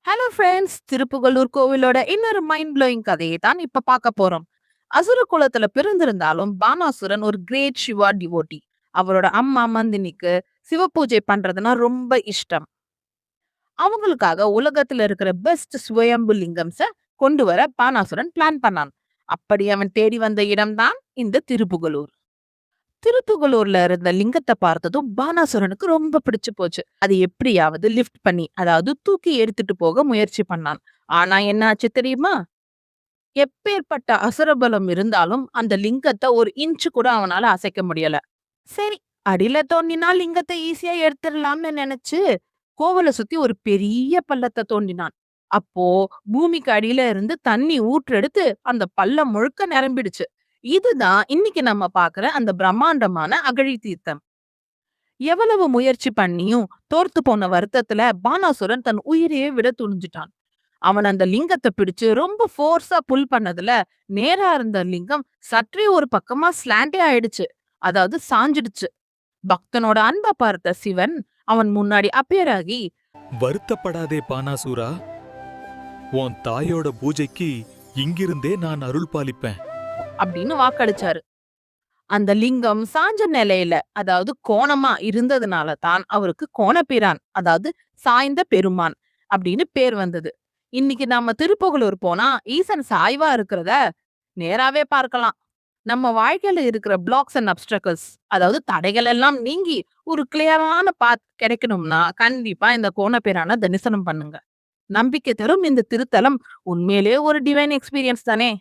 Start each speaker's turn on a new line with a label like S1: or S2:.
S1: Hello friends! Thirupugalur கோவிலோட இன்னொரு mind blowing கதையை தான் இப்ப பார்க்க போறோம். அசுர குலத்துல பிறந்திருந்தாலும் பானாசுரன் ஒரு கிரேட் சிவா டிவோட்டி. அவரோட அம்மா மந்தினிக்கு சிவ பூஜை பண்றதுன்னா ரொம்ப இஷ்டம். அவங்களுக்காக உலகத்துல இருக்கிற பெஸ்ட் சுயம்பு லிங்கம்ஸ கொண்டு வர பானாசுரன் பிளான் பண்ணான். அப்படி அவன் தேடி வந்த இடம்தான் இந்த திருப்புகலூர். திருப்புகலூர்ல இருந்த லிங்கத்த பார்த்ததும் பானாசுரனுக்கு ரொம்ப பிடிச்சு போச்சு. அது எப்படியாவது லிஃப்ட் பண்ணி, அதாவது தூக்கி எடுத்துட்டு போக முயற்சி பண்ணான். ஆனா என்ன ஆச்சு தெரியுமா? எப்பேர்ப்பட்ட அசுரபலம் இருந்தாலும் அந்த லிங்கத்த ஒரு இன்ச் கூட அவனால அசைக்க முடியல. சரி, அடியில தோண்டினா லிங்கத்த ஈஸியா எடுத்துடலாம்னு நினைச்சு கோவில சுத்தி ஒரு பெரிய பள்ளத்த தோண்டினான். அப்போ பூமிக்கு அடியில இருந்து தண்ணி ஊற்றெடுத்து அந்த பள்ளம் முழுக்க நிரம்பிடுச்சு. இதுதான் இன்னைக்கு நம்ம பாக்குற அந்த பிரம்மாண்டமான அகழி தீர்த்தம். எவ்வளவு முயற்சி பண்ணியும் தோர்த்து போன வருத்தத்துல பானாசுரன் தன் உயிரையே விட துணிஞ்சிட்டான். அவன் அந்த லிங்கத்தை பிடிச்சு ரொம்ப ஃபோர்ஸா புல் பண்ணதுல நேரா இருந்த லிங்கம் சற்றே ஒரு பக்கமா ஸ்லாண்டே ஆயிடுச்சு. அதாவது சாஞ்சிடுச்சு. பக்தனோட அன்பை பார்த்த சிவன் அவன் முன்னாடி அப்பியர் ஆகி,
S2: வருத்தப்படாதே பானாசூரா, உன் தாயோட பூஜைக்கு இங்கிருந்தே நான் அருள் பாலிப்பேன்
S1: அப்படின்னு வாக்களிச்சாரு. அந்த லிங்கம் சாஞ்ச நிலையில, அதாவது கோணமா இருந்ததுனால தான் அவருக்கு கோணபிரான், அதாவது சாய்ந்த பெருமான் அப்படின்னு பேர் வந்தது. இன்னைக்கு நாம திருப்புகலூர் போனா ஈசன் சாய்வா இருக்கிறத நேராவே பார்க்கலாம். நம்ம வாழ்க்கையில இருக்கிற பிளாக்ஸ் அண்ட் அப்டக்கிள்ஸ், அதாவது தடைகள் எல்லாம் நீங்கி ஒரு கிளியரான பாத் கிடைக்கணும்னா கண்டிப்பா இந்த கோணபிரான தரிசனம் பண்ணுங்க. நம்பிக்கை தரும் இந்த திருத்தலம் உண்மையிலேயே ஒரு டிவைன் எக்ஸ்பீரியன்ஸ் தானே.